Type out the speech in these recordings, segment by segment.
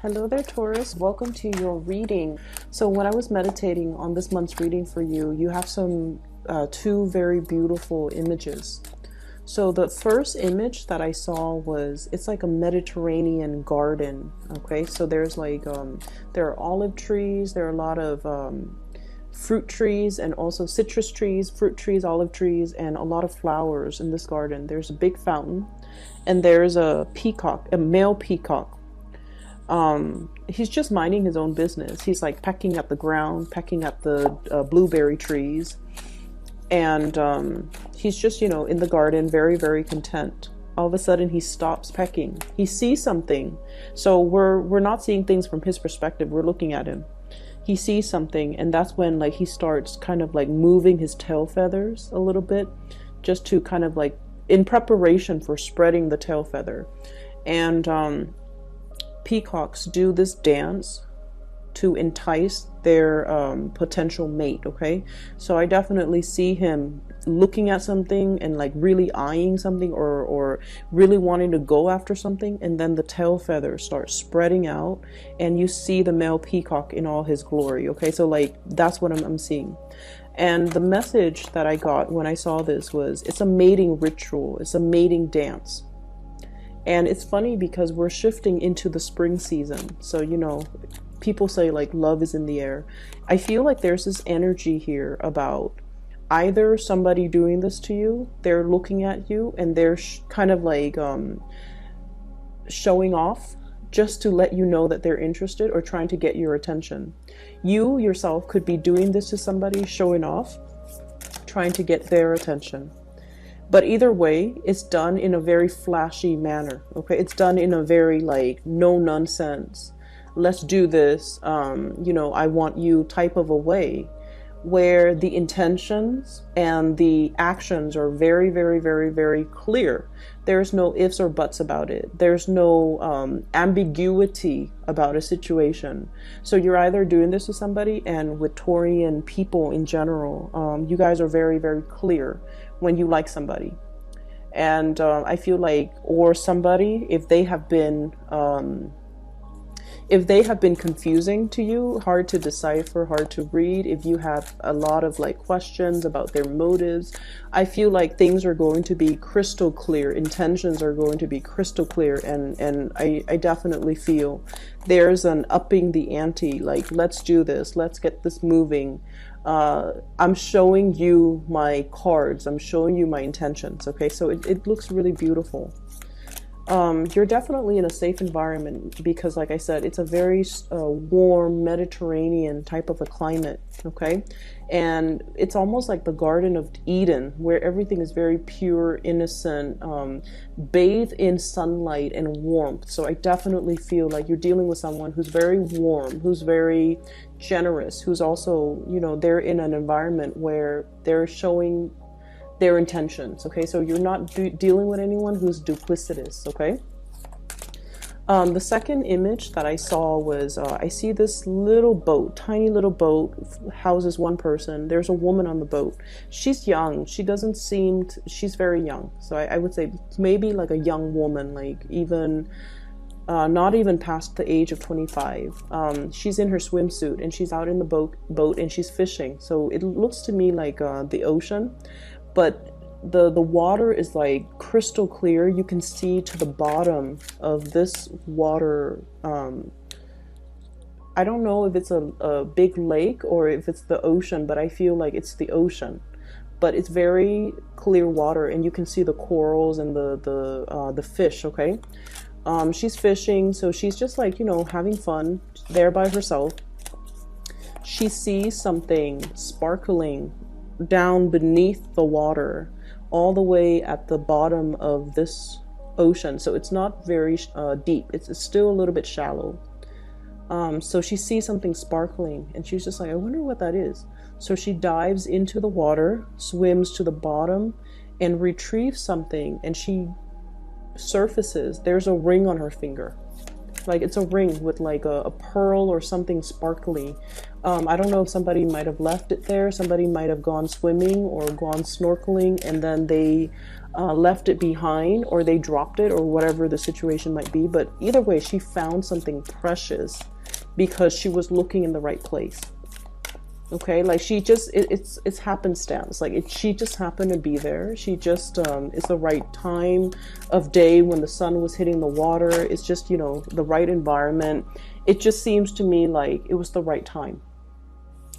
Hello there, Taurus. Welcome to your reading. So when I was meditating on this month's reading for you, you have some two very beautiful images. So the first image that I saw was, it's like a Mediterranean garden. Okay, so there's like, there are olive trees, there are a lot of fruit trees, and also citrus trees, fruit trees, olive trees, and a lot of flowers in this garden. There's a big fountain, and there's a peacock, a male peacock. He's just minding his own business. He's like pecking at the ground, pecking at the blueberry trees, and he's just, you know, in the garden, very, very content. All of a sudden he stops pecking. He sees something. So we're not seeing things from his perspective, we're looking at him. He sees something, and that's when like he starts kind of like moving his tail feathers a little bit, just to kind of like in preparation for spreading the tail feather. And peacocks do this dance to entice their potential mate. Okay, so I definitely see him looking at something and like really eyeing something, or really wanting to go after something, and then the tail feathers start spreading out and you see the male peacock in all his glory. Okay, so like that's what I'm seeing. And the message that I got when I saw this was, it's a mating ritual, it's a mating dance. And it's funny because we're shifting into the spring season. So, you know, people say like love is in the air. I feel like there's this energy here about either somebody doing this to you, they're looking at you and they're kind of like showing off just to let you know that they're interested or trying to get your attention. You yourself could be doing this to somebody, showing off, trying to get their attention. But either way, it's done in a very flashy manner. Okay, it's done in a very like no nonsense, let's do this, you know, I want you type of a way, where the intentions and the actions are very, very, very, very clear. There's no ifs or buts about it. There's no ambiguity about a situation. So you're either doing this with somebody, and with Taurian people in general, you guys are very, very clear when you like somebody. And I feel like, or somebody, if they have been confusing to you, hard to decipher, hard to read, if you have a lot of like questions about their motives, I feel like things are going to be crystal clear, intentions are going to be crystal clear, and I definitely feel there's an upping the ante, like let's do this, let's get this moving. I'm showing you my cards, I'm showing you my intentions. Okay, so it looks really beautiful. You're definitely in a safe environment because, like I said, it's a very warm Mediterranean type of a climate. Okay, and it's almost like the Garden of Eden, where everything is very pure, innocent, bathed in sunlight and warmth. So I definitely feel like you're dealing with someone who's very warm, who's very generous, who's also, you know, they're in an environment where they're showing their intentions. Okay, so you're not dealing with anyone who's duplicitous. Okay, the second image that I saw was, I see this little boat, tiny little boat, houses one person. There's a woman on the boat. She's young, she doesn't seem she's very young, so I would say maybe like a young woman, like even not even past the age of 25. She's in her swimsuit and she's out in the boat and she's fishing. So it looks to me like the ocean, but the water is like crystal clear. You can see to the bottom of this water. I don't know if it's a big lake or if it's the ocean, but I feel like it's the ocean. But it's very clear water, and you can see the corals and the fish. Okay, she's fishing, so she's just like, you know, having fun there by herself. She sees something sparkling down beneath the water, all the way at the bottom of this ocean. So it's not very deep, it's still a little bit shallow. So she sees something sparkling and she's just like, I wonder what that is. So she dives into the water, swims to the bottom, and retrieves something, and she surfaces, there's a ring on her finger. like it's a ring with like a pearl or something sparkly. I don't know if somebody might have left it there. Somebody might have gone swimming or gone snorkeling and then they left it behind, or they dropped it, or whatever the situation might be. But either way, she found something precious because she was looking in the right place. Okay, like she just, it's happenstance. Like she just happened to be there. She just, it's the right time of day when the sun was hitting the water. It's just, you know, the right environment. It just seems to me like it was the right time.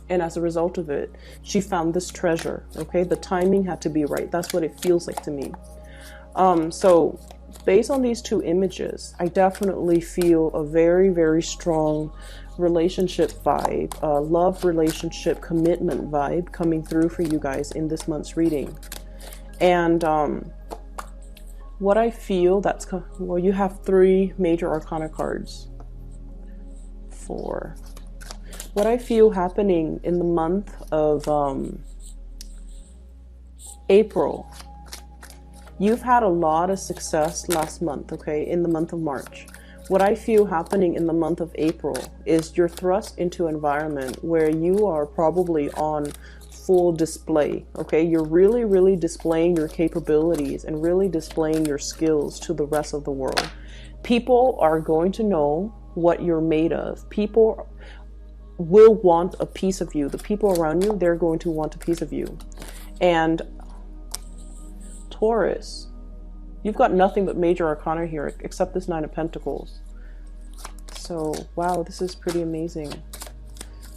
And as a result of it, she found this treasure. Okay, the timing had to be right. That's what it feels like to me. So based on these two images, I definitely feel a very, very strong relationship vibe, love relationship commitment vibe coming through for you guys in this month's reading. And what I feel that's, well, you have 3 major arcana cards. 4. What I feel happening in the month of April, you've had a lot of success last month, okay, in the month of March. What I feel happening in the month of April is you're thrust into an environment where you are probably on full display, okay? You're really, really displaying your capabilities and really displaying your skills to the rest of the world. People are going to know what you're made of. People will want a piece of you. The people around you, they're going to want a piece of you. And Taurus, you've got nothing but major arcana here except this 9 of Pentacles. So, wow, this is pretty amazing.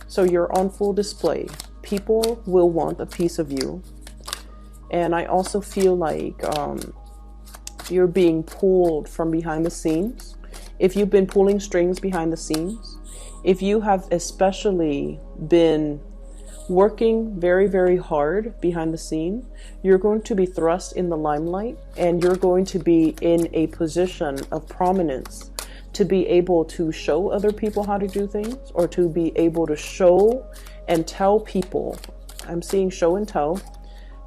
So you're on full display. People will want a piece of you. And I also feel like you're being pulled from behind the scenes. If you've been pulling strings behind the scenes, if you have especially been working very, very hard behind the scene, you're going to be thrust in the limelight, and you're going to be in a position of prominence to be able to show other people how to do things, or to be able to show and tell people, I'm seeing show and tell,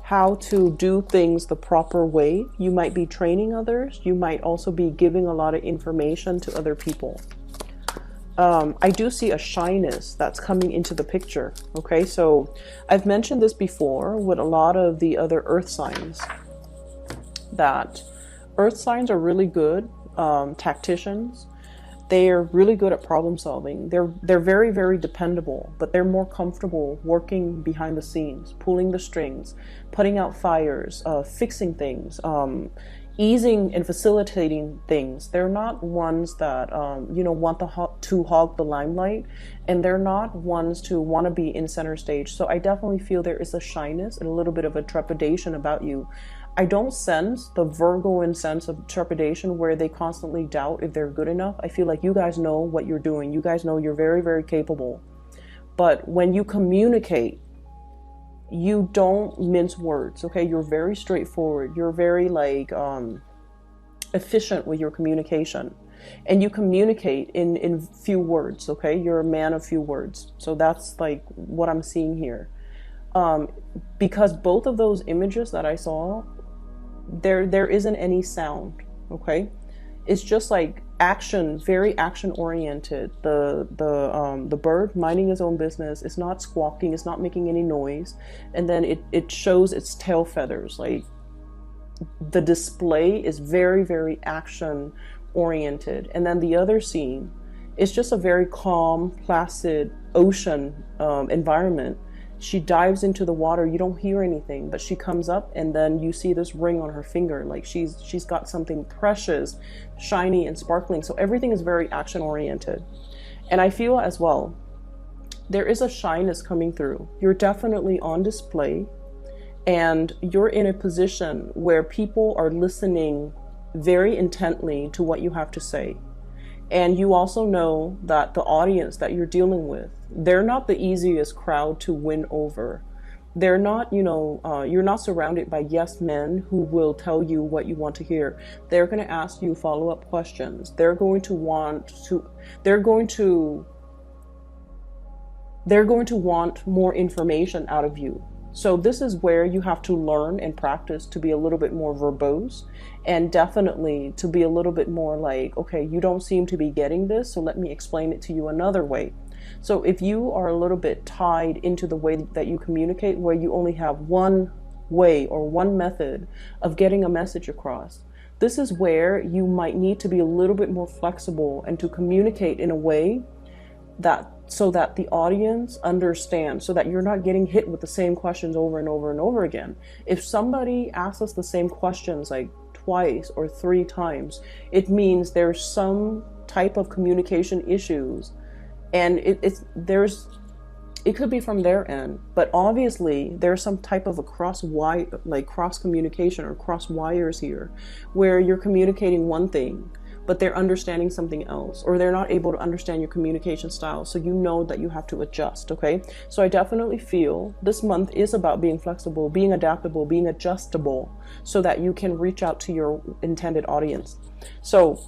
how to do things the proper way. You might be training others. You might also be giving a lot of information to other people. I do see a shyness that's coming into the picture. Okay, so I've mentioned this before with a lot of the other earth signs, that earth signs are really good tacticians. They are really good at problem solving. They're very, very dependable, but they're more comfortable working behind the scenes, pulling the strings, putting out fires, fixing things, easing and facilitating things. They're not ones that you know, want to hog the limelight, and they're not ones to want to be in center stage. So I definitely feel there is a shyness and a little bit of a trepidation about you. I don't sense the Virgoan sense of trepidation where they constantly doubt if they're good enough. I feel like you guys know what you're doing. You guys know you're very, very capable. But when you communicate, you don't mince words, okay? You're very straightforward. You're very like efficient with your communication, and you communicate in few words, okay? You're a man of few words. So that's like what I'm seeing here. Because both of those images that I saw, there isn't any sound, okay? It's just like action, very action oriented. The bird minding his own business. It's not squawking, it's not making any noise, and then it shows its tail feathers. Like the display is very, very action oriented. And then the other scene is just a very calm, placid ocean environment. She dives into the water. You don't hear anything, but she comes up, and then you see this ring on her finger. Like she's got something precious, shiny and sparkling. So everything is very action oriented. And I feel as well, there is a shyness coming through. You're definitely on display, and you're in a position where people are listening very intently to what you have to say. And you also know that the audience that you're dealing with, they're not the easiest crowd to win over. They're not, you know, you're not surrounded by yes men who will tell you what you want to hear. They're going to ask you follow-up questions. They're going to want more information out of you. So this is where you have to learn and practice to be a little bit more verbose, and definitely to be a little bit more like, okay, you don't seem to be getting this, so let me explain it to you another way. So if you are a little bit tied into the way that you communicate, where you only have one way or one method of getting a message across, this is where you might need to be a little bit more flexible and to communicate in a way that so that the audience understands, so that you're not getting hit with the same questions over and over and over again. If somebody asks us the same questions like twice or 3 times, it means there's some type of communication issues, and it could be from their end, but obviously there's some type of a cross communication or cross wires here, where you're communicating one thing but they're understanding something else, or they're not able to understand your communication style. So you know that you have to adjust, okay? So I definitely feel this month is about being flexible, being adaptable, being adjustable, so that you can reach out to your intended audience. So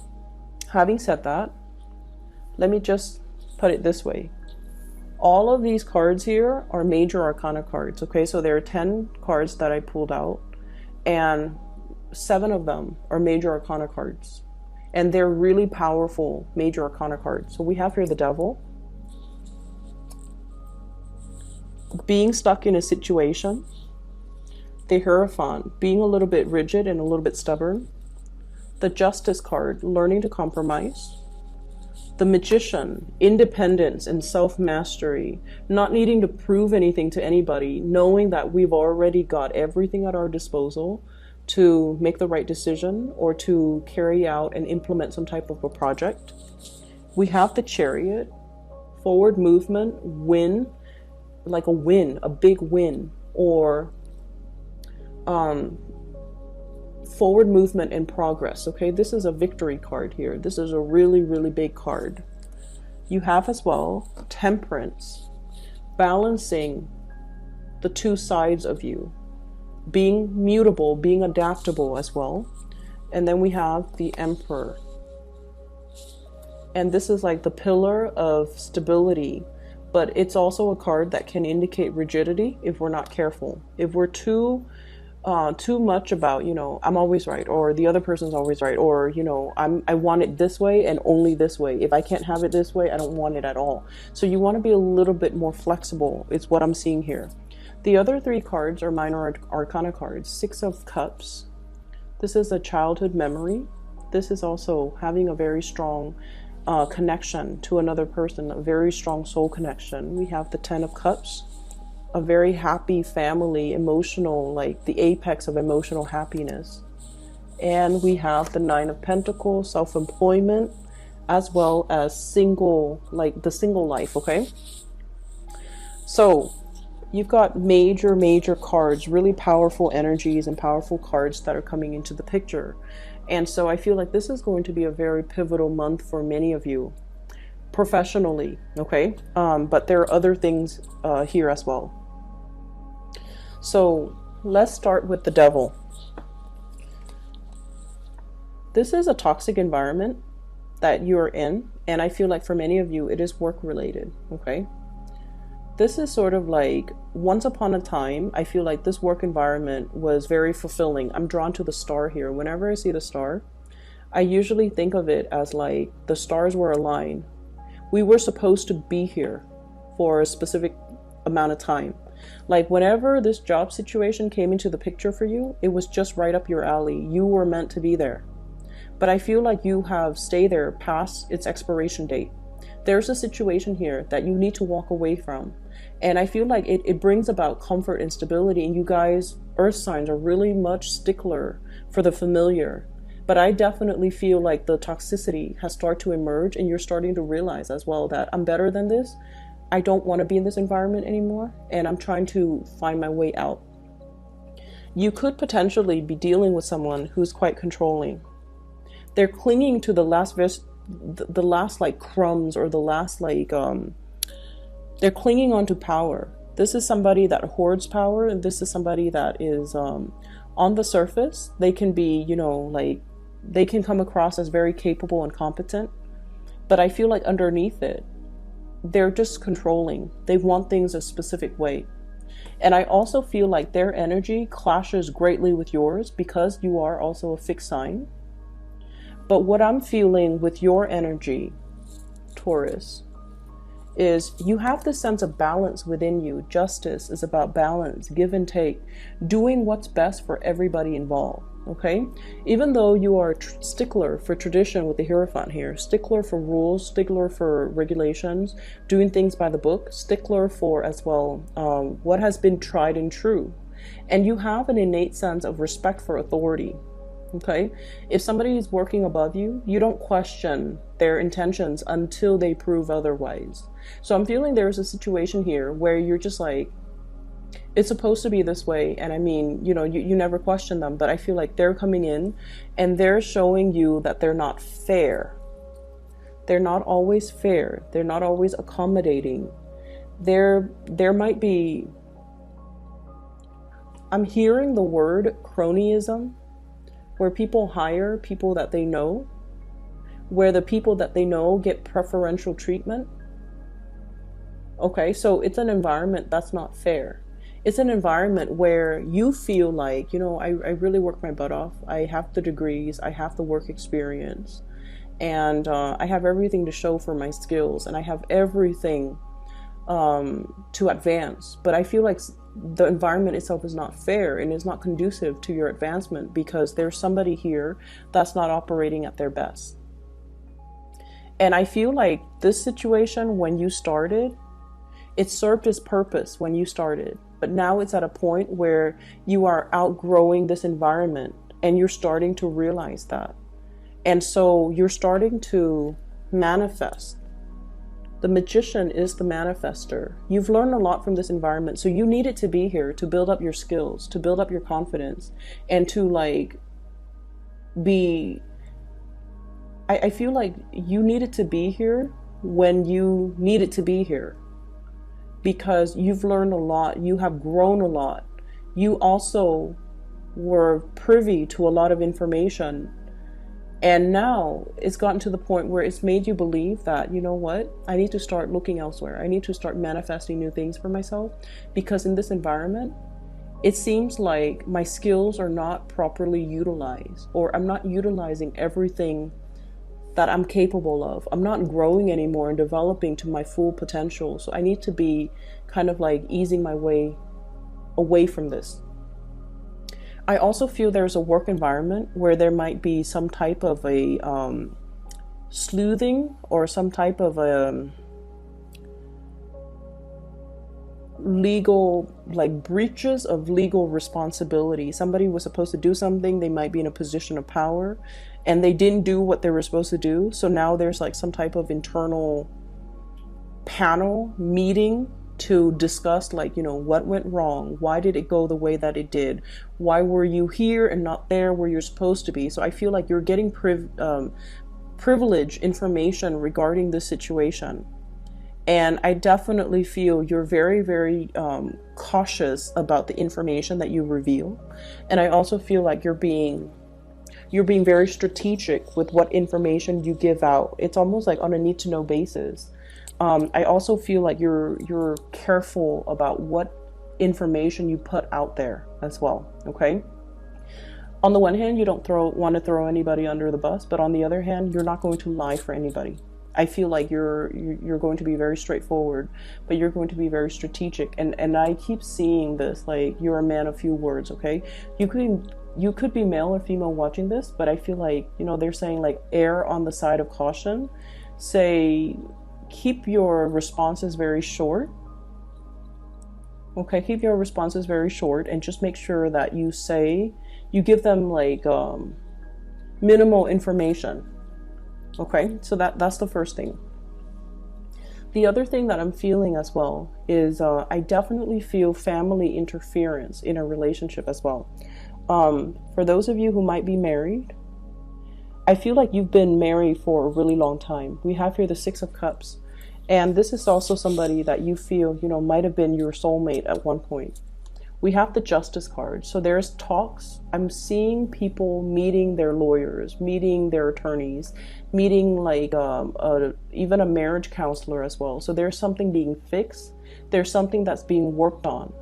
having said that, let me just put it this way. All of these cards here are major arcana cards, okay? So there are 10 cards that I pulled out, and 7 of them are major arcana cards. And they're really powerful major arcana cards. So we have here the Devil, being stuck in a situation, the Hierophant, being a little bit rigid and a little bit stubborn, the Justice card, learning to compromise, the Magician, independence and self-mastery, not needing to prove anything to anybody, knowing that we've already got everything at our disposal to make the right decision or to carry out and implement some type of a project. We have the Chariot, forward movement, win, like a big win, or forward movement and progress, okay? This is a victory card here. This is a really, really big card. You have as well Temperance, balancing the 2 sides of you, being mutable, being adaptable as well. And then we have the Emperor. And this is like the pillar of stability, but it's also a card that can indicate rigidity if we're not careful. If we're too much about, I'm always right, or the other person's always right, or, I want it this way and only this way. If I can't have it this way, I don't want it at all. So you want to be a little bit more flexible, is what I'm seeing here. The other 3 cards are minor arcana cards. 6 of Cups. This is a childhood memory. This is also having a very strong connection to another person, a very strong soul connection. We have the 10 of Cups, a very happy family, emotional, like the apex of emotional happiness. And we have the 9 of Pentacles, self-employment, as well as single, like the single life, okay? So you've got major cards, really powerful energies and powerful cards that are coming into the picture. And so I feel like this is going to be a very pivotal month for many of you professionally, okay? But there are other things here as well. So let's start with the Devil. This is a toxic environment that you're in, and I feel like for many of you it is work related, okay? This is sort of like, once upon a time, I feel like this work environment was very fulfilling. I'm drawn to the star here. Whenever I see the star, I usually think of it as like the stars were aligned. We were supposed to be here for a specific amount of time. Like whenever this job situation came into the picture for you, it was just right up your alley. You were meant to be there. But I feel like you have stayed there past its expiration date. There's a situation here that you need to walk away from. And I feel like it brings about comfort and stability. And you guys, earth signs, are really much stickler for the familiar. But I definitely feel like the toxicity has started to emerge, and you're starting to realize as well that I'm better than this. I don't want to be in this environment anymore, and I'm trying to find my way out. You could potentially be dealing with someone who's quite controlling. They're clinging to the last like crumbs, or the last like they're clinging onto power. This is somebody that hoards power, and this is somebody that is on the surface. They can be, like they can come across as very capable and competent, but I feel like underneath it, they're just controlling. They want things a specific way. And I also feel like their energy clashes greatly with yours because you are also a fixed sign. But what I'm feeling with your energy, Taurus, is you have this sense of balance within you. Justice is about balance, give and take, doing what's best for everybody involved. Okay, even though you are a stickler for tradition with the Hierophant here, stickler for rules, stickler for regulations, doing things by the book, stickler for as well what has been tried and true. And you have an innate sense of respect for authority. Okay, if somebody is working above you, you don't question their intentions until they prove otherwise. So I'm feeling there's a situation here where you're just like, it's supposed to be this way. And I mean, you never question them, but I feel like they're coming in and they're showing you that they're not fair. They're not always fair. They're not always accommodating. There might be, I'm hearing the word cronyism, where people hire people that they know, where the people that they know get preferential treatment. Okay, so it's an environment that's not fair. It's an environment where you feel like, I really work my butt off. I have the degrees, I have the work experience, and I have everything to show for my skills, and I have everything to advance. But I feel like the environment itself is not fair and is not conducive to your advancement because there's somebody here that's not operating at their best. And I feel like this situation, when you started, it served its purpose when you started. But now it's at a point where you are outgrowing this environment and you're starting to realize that. And so you're starting to manifest. The magician is the manifester. You've learned a lot from this environment. So you need it to be here to build up your skills, to build up your confidence, and to I feel like you needed to be here when you needed to be here. Because you've learned a lot, you have grown a lot. You also were privy to a lot of information. And now it's gotten to the point where it's made you believe that, you know what, I need to start looking elsewhere. I need to start manifesting new things for myself. Because in this environment, it seems like my skills are not properly utilized, or I'm not utilizing everything that I'm capable of. I'm not growing anymore and developing to my full potential. So I need to be kind of like easing my way away from this. I also feel there's a work environment where there might be some type of a sleuthing or some type of a legal, like breaches of legal responsibility. Somebody was supposed to do something. They might be in a position of power and they didn't do what they were supposed to do. So now there's like some type of internal panel meeting to discuss what went wrong. Why did it go the way that it did? Why were you here and not there where you're supposed to be? So I feel like you're getting privileged information regarding this situation. And I definitely feel you're very, very cautious about the information that you reveal. And I also feel like you're being very strategic with what information you give out. It's almost like on a need to know basis. I also feel like you're careful about what information you put out there as well. Okay. On the one hand, you don't want to throw anybody under the bus, but on the other hand, you're not going to lie for anybody. I feel like you're going to be very straightforward, but you're going to be very strategic. And I keep seeing this, like you're a man of few words. Okay. You could be male or female watching this, but I feel like, they're saying like err on the side of caution. Say, keep your responses very short. Okay, keep your responses very short and just make sure that you give them like minimal information. Okay, so that's the first thing. The other thing that I'm feeling as well is I definitely feel family interference in a relationship as well. For those of you who might be married, I feel like you've been married for a really long time. We have here the Six of Cups. And this is also somebody that you feel, might have been your soulmate at one point. We have the Justice card. So there's talks. I'm seeing people meeting their lawyers, meeting their attorneys, meeting even a marriage counselor as well. So there's something being fixed. There's something that's being worked on.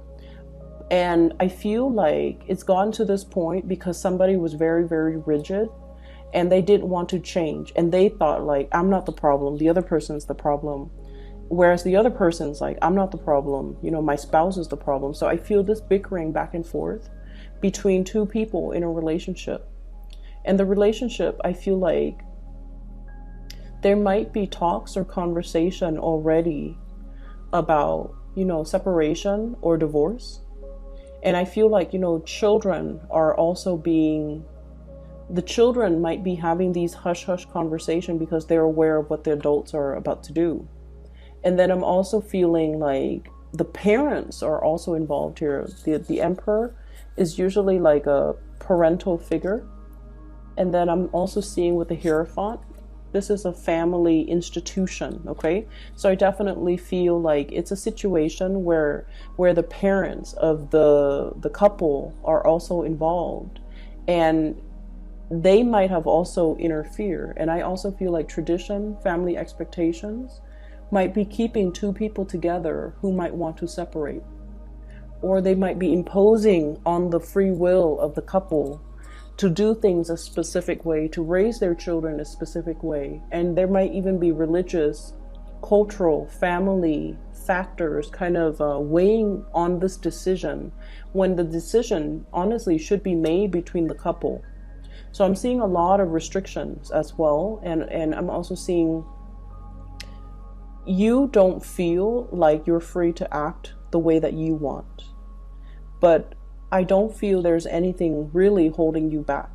And I feel like it's gotten to this point because somebody was very, very rigid and they didn't want to change. And they thought like, I'm not the problem, the other person's the problem. Whereas the other person's like, I'm not the problem, you know, my spouse is the problem. So I feel this bickering back and forth between two people in a relationship. And the relationship, I feel like there might be talks or conversation already about, you know, separation or divorce. And I feel like, you know, children are also the children might be having these hush-hush conversations because they're aware of what the adults are about to do. And then I'm also feeling like the parents are also involved here. The emperor is usually like a parental figure. And then I'm also seeing with the Hierophant, this is a family institution, okay? So I definitely feel like it's a situation where the parents of the couple are also involved, and they might have also interfered. And I also feel like tradition, family expectations might be keeping two people together who might want to separate, or they might be imposing on the free will of the couple to do things a specific way, to raise their children a specific way. And there might even be religious, cultural, family factors kind of weighing on this decision, when the decision honestly should be made between the couple. So I'm seeing a lot of restrictions as well. And I'm also seeing you don't feel like you're free to act the way that you want. But I don't feel there's anything really holding you back.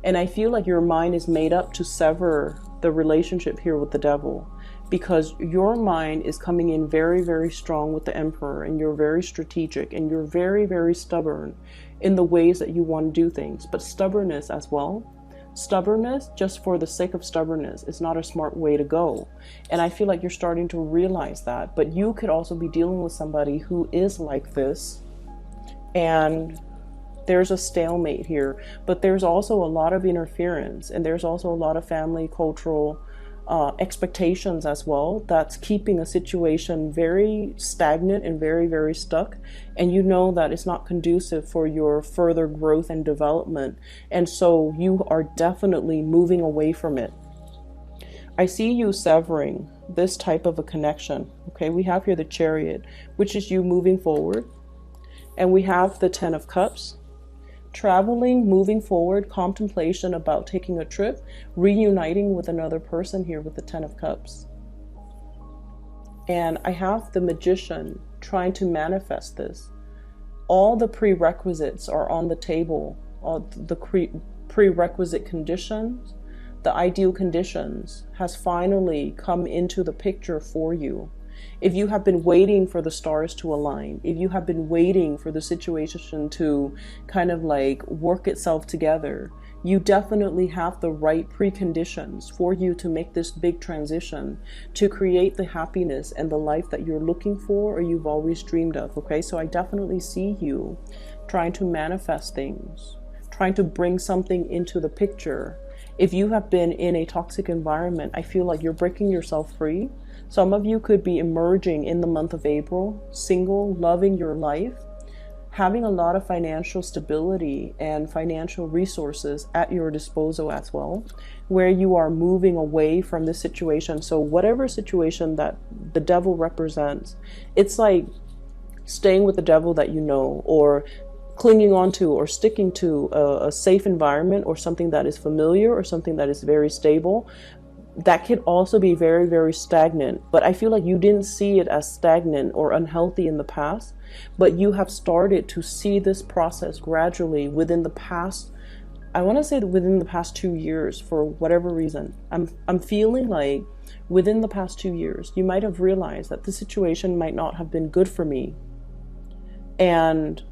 And I feel like your mind is made up to sever the relationship here with the devil, because your mind is coming in very, very strong with the emperor, and you're very strategic and you're very, very stubborn in the ways that you want to do things. But stubbornness as well. Stubbornness just for the sake of stubbornness is not a smart way to go. And I feel like you're starting to realize that. But you could also be dealing with somebody who is like this. And there's a stalemate here, but there's also a lot of interference, and there's also a lot of family cultural expectations as well that's keeping a situation very stagnant and very, very stuck. And you know that it's not conducive for your further growth and development. And so you are definitely moving away from it. I see you severing this type of a connection. Okay, we have here the Chariot, which is you moving forward. And we have the Ten of Cups, traveling, moving forward, contemplation about taking a trip, reuniting with another person here with the Ten of Cups. And I have the Magician trying to manifest this. All the prerequisites are on the table, all the prerequisite conditions, the ideal conditions has finally come into the picture for you. If you have been waiting for the stars to align, if you have been waiting for the situation to kind of like work itself together, you definitely have the right preconditions for you to make this big transition, to create the happiness and the life that you're looking for or you've always dreamed of. Okay, so I definitely see you trying to manifest things, trying to bring something into the picture. If you have been in a toxic environment, I feel like you're breaking yourself free. Some of you could be emerging in the month of April, single, loving your life, having a lot of financial stability and financial resources at your disposal as well, where you are moving away from this situation. So whatever situation that the devil represents, it's like staying with the devil that you know, or clinging on to or sticking to a safe environment or something that is familiar or something that is very stable. That could also be very, very stagnant. But I feel like you didn't see it as stagnant or unhealthy in the past, but you have started to see this process gradually within the past, I want to say within the past 2 years, for whatever reason. I'm feeling like within the past 2 years, you might have realized that the situation might not have been good for me. And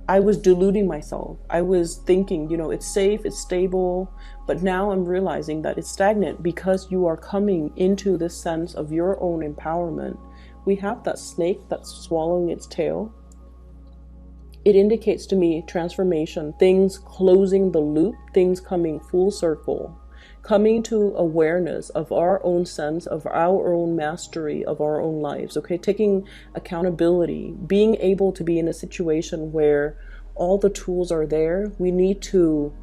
I was deluding myself. I was thinking, it's safe, it's stable, but now I'm realizing that it's stagnant because you are coming into this sense of your own empowerment. We have that snake that's swallowing its tail. It indicates to me transformation, things closing the loop, things coming full circle, coming to awareness of our own sense, of our own mastery of our own lives, okay? Taking accountability, being able to be in a situation where all the tools are there. We need to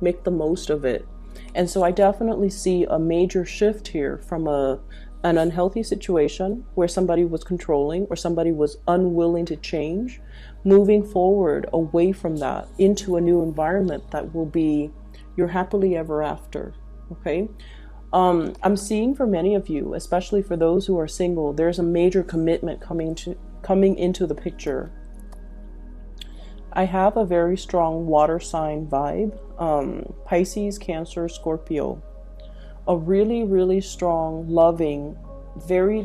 make the most of it. And so I definitely see a major shift here from an unhealthy situation where somebody was controlling or somebody was unwilling to change, moving forward away from that into a new environment that will be your happily ever after. Okay. I'm seeing for many of you, especially for those who are single, there's a major commitment coming into the picture. I have a very strong water sign vibe. Pisces, Cancer, Scorpio. A really, really strong, loving, very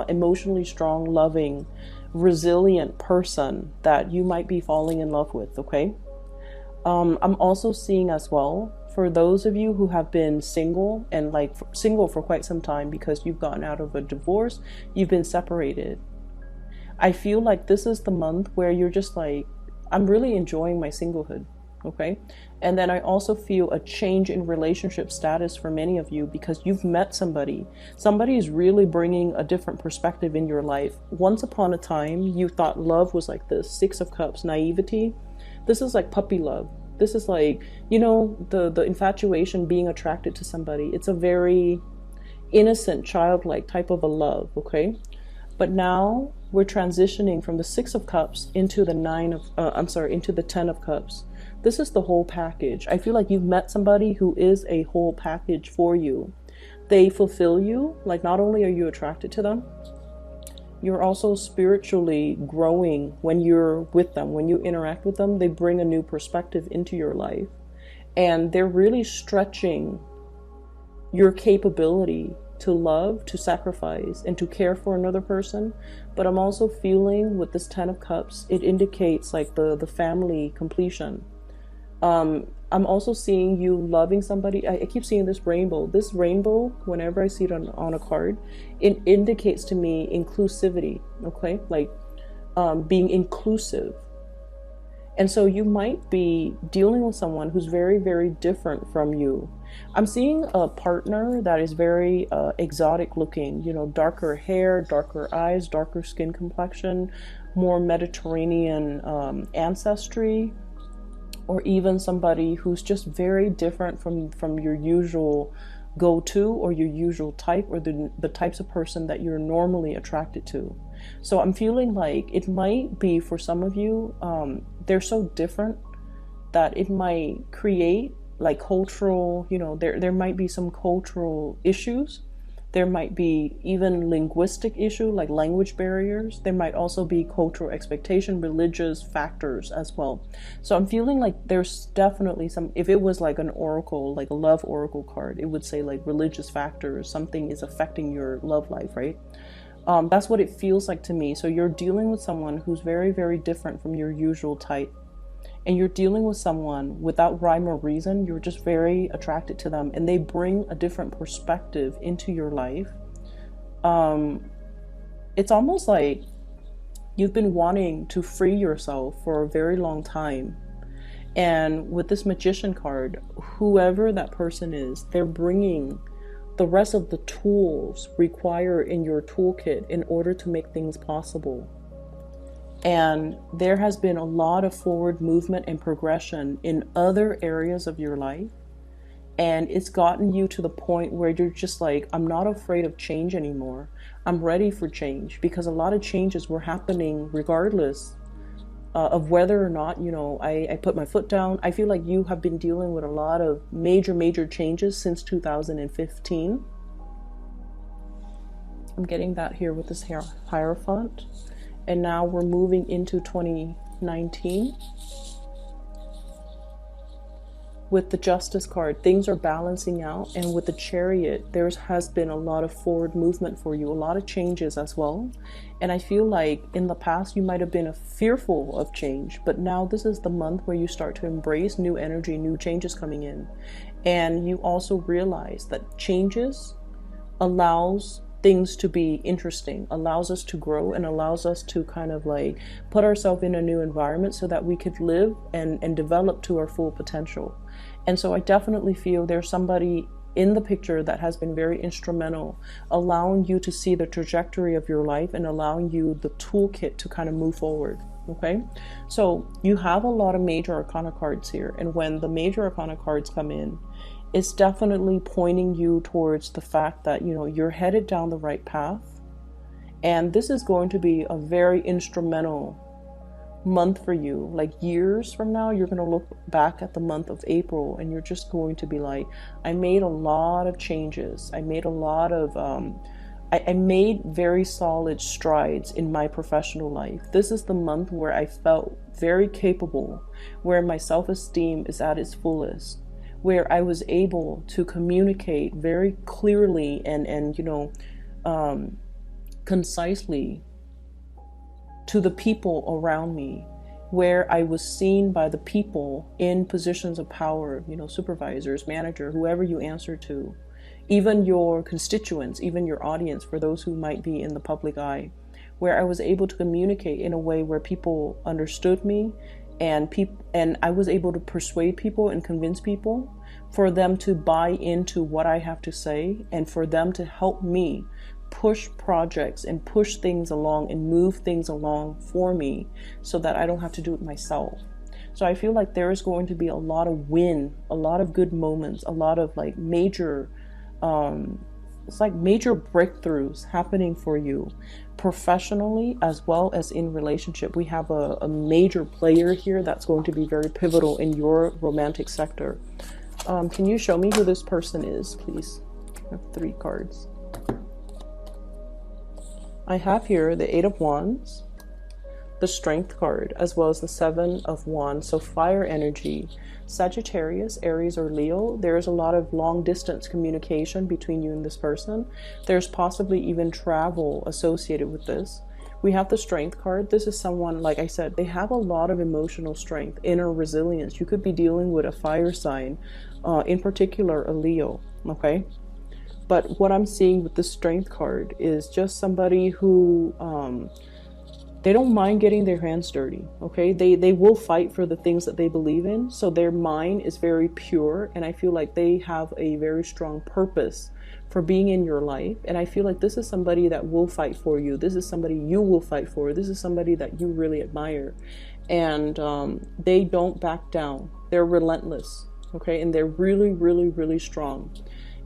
emotionally strong, loving, resilient person that you might be falling in love with. Okay. I'm also seeing as well, for those of you who have been single and single for quite some time because you've gotten out of a divorce, you've been separated. I feel like this is the month where you're just like, I'm really enjoying my singlehood. Okay. And then I also feel a change in relationship status for many of you because you've met somebody. Somebody is really bringing a different perspective in your life. Once upon a time, you thought love was like this, Six of Cups, naivety. This is like puppy love. This is like, the infatuation, being attracted to somebody. It's a very innocent, childlike type of a love, okay? But now we're transitioning from the Six of Cups into the into the Ten of Cups. This is the whole package. I feel like you've met somebody who is a whole package for you. They fulfill you. Like, not only are you attracted to them, you're also spiritually growing when you're with them. When you interact with them, they bring a new perspective into your life. And they're really stretching your capability to love, to sacrifice, and to care for another person. But I'm also feeling with this Ten of Cups, it indicates like the family completion. I'm also seeing you loving somebody. I keep seeing this rainbow. This rainbow, whenever I see it on a card, it indicates to me inclusivity, okay? Like being inclusive. And so you might be dealing with someone who's very, very different from you. I'm seeing a partner that is very exotic looking, darker hair, darker eyes, darker skin complexion, more Mediterranean ancestry, or even somebody who's just very different from your usual go-to or your usual type, or the types of person that you're normally attracted to. So I'm feeling like it might be for some of you, they're so different that it might create like cultural, there might be some cultural issues. There might be even linguistic issue, like language barriers. There might also be cultural expectation, religious factors as well. So I'm feeling like there's definitely some, if it was like an oracle, like a love oracle card, it would say like religious factors, something is affecting your love life, right? That's what it feels like to me. So you're dealing with someone who's very, very different from your usual type. And you're dealing with someone without rhyme or reason. You're just very attracted to them, and they bring a different perspective into your life. It's almost like you've been wanting to free yourself for a very long time. And with this Magician card, whoever that person is, they're bringing the rest of the tools required in your toolkit in order to make things possible. And there has been a lot of forward movement and progression in other areas of your life. And it's gotten you to the point where you're just like, I'm not afraid of change anymore. I'm ready for change, because a lot of changes were happening regardless of whether or not, I put my foot down. I feel like you have been dealing with a lot of major changes since 2015. I'm getting that here with this Hierophant. And now we're moving into 2019 with the Justice card. Things are balancing out, and with the Chariot, there has been a lot of forward movement for you, a lot of changes as well. And I feel like in the past you might have been fearful of change, but now this is the month where you start to embrace new energy, new changes coming in. And you also realize that changes allows things to be interesting, allows us to grow, and allows us to kind of like put ourselves in a new environment so that we could live and develop to our full potential. And so I definitely feel there's somebody in the picture that has been very instrumental, allowing you to see the trajectory of your life and allowing you the toolkit to kind of move forward. Okay, so you have a lot of major arcana cards here, and when the major arcana cards come in, it's definitely pointing you towards the fact that, you know, you're headed down the right path, and this is going to be a very instrumental month for you. Like years from now, you're going to look back at the month of April and you're just going to be like, I made a lot of changes. I made a lot of I made very solid strides in my professional life. This is the month where I felt very capable, where my self-esteem is at its fullest, where I was able to communicate very clearly and you know, concisely to the people around me, where I was seen by the people in positions of power, you know, supervisors, manager, whoever you answer to, even your constituents, even your audience, for those who might be in the public eye, where I was able to communicate in a way where people understood me, and I was able to persuade people and convince people for them to buy into what I have to say, and for them to help me push projects and push things along and move things along for me so that I don't have to do it myself. So I feel like there is going to be a lot of win, a lot of good moments, a lot of like major it's like major breakthroughs happening for you professionally as well as in relationship. We have a major player here that's going to be very pivotal in your romantic sector. Can you show me who this person is, please? I have 3 cards. I have here the 8 of Wands, the Strength card, as well as the 7 of Wands. So fire energy, Sagittarius, Aries, or Leo. There's a lot of long distance communication between you and this person. There's possibly even travel associated with this. We have the Strength card. This is someone, like I said, they have a lot of emotional strength, inner resilience. You could be dealing with a fire sign, in particular a Leo, okay? But what I'm seeing with the Strength card is just somebody who, they don't mind getting their hands dirty, okay? They will fight for the things that they believe in. So their mind is very pure, and I feel like they have a very strong purpose for being in your life. And I feel like this is somebody that will fight for you. This is somebody you will fight for. This is somebody that you really admire. And they don't back down. They're relentless, okay? And they're really, really, really strong.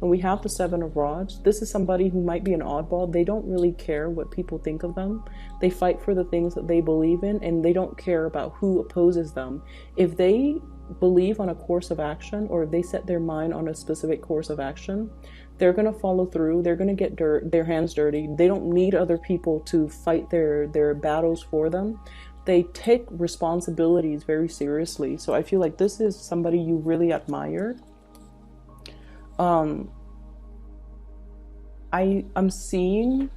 And we have the 7 of Rods. This is somebody who might be an oddball. They don't really care what people think of them. They fight for the things that they believe in, and they don't care about who opposes them. If they believe on a course of action, or if they set their mind on a specific course of action, they're going to follow through. They're going to get their hands dirty. They don't need other people to fight their battles for them. They take responsibilities very seriously. So I feel like this is somebody you really admire. I'm seeing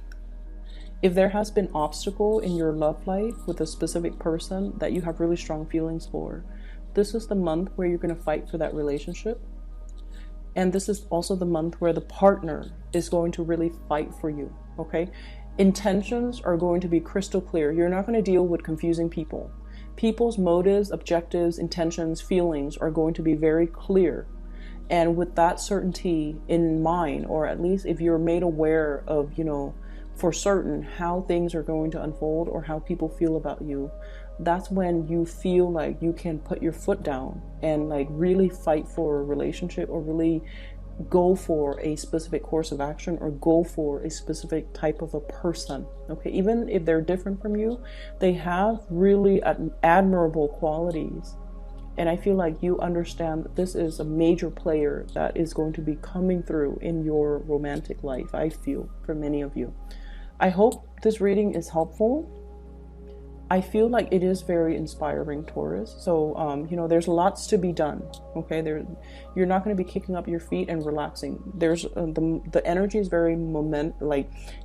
if there has been obstacle in your love life with a specific person that you have really strong feelings for, this is the month where you're going to fight for that relationship. And this is also the month where the partner is going to really fight for you, okay? Intentions are going to be crystal clear. You're not going to deal with confusing people. People's motives, objectives, intentions, feelings are going to be very clear. And with that certainty in mind, or at least if you're made aware of, you know, for certain how things are going to unfold or how people feel about you, that's when you feel like you can put your foot down and like really fight for a relationship, or really go for a specific course of action, or go for a specific type of a person, okay? Even if they're different from you, they have really admirable qualities. And I feel like you understand that this is a major player that is going to be coming through in your romantic life, I feel, for many of you. I hope this reading is helpful. I feel like it is very inspiring, Taurus. So, you know, there's lots to be done, okay? You're not going to be kicking up your feet and relaxing. There's the energy is very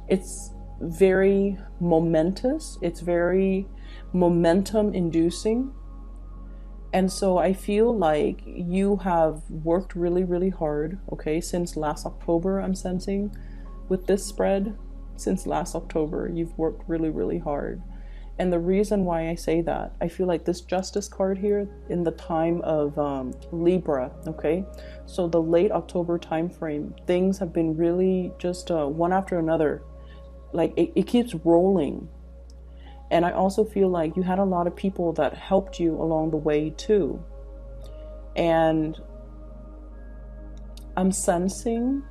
it's very momentous. It's very momentum inducing. And so I feel like you have worked really, really hard, okay? Since last October, I'm sensing with this spread, since last October, you've worked really, really hard. And the reason why I say that, I feel like this Justice card here in the time of Libra, okay? So the late October time frame, things have been really just one after another. Like it keeps rolling. And I also feel like you had a lot of people that helped you along the way too. And I'm sensing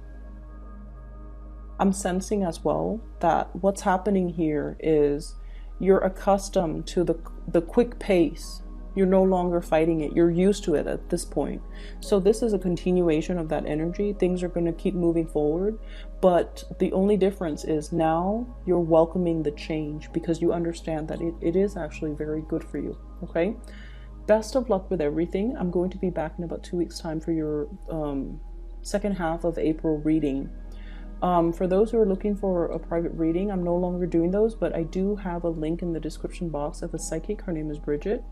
as well that what's happening here is you're accustomed to the quick pace. You're no longer fighting it. You're used to it at this point. So this is a continuation of that energy. Things are going to keep moving forward. But the only difference is now you're welcoming the change because you understand that it is actually very good for you. Okay? Best of luck with everything. I'm going to be back in about 2 weeks' time for your second half of April reading. For those who are looking for a private reading, I'm no longer doing those, but I do have a link in the description box of a psychic. Her name is Bridget.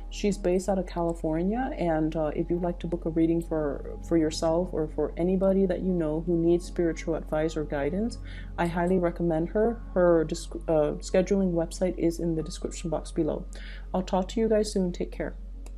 She's based out of California, and if you'd like to book a reading for yourself or for anybody that you know who needs spiritual advice or guidance, I highly recommend her. Her scheduling website is in the description box below. I'll talk to you guys soon. Take care.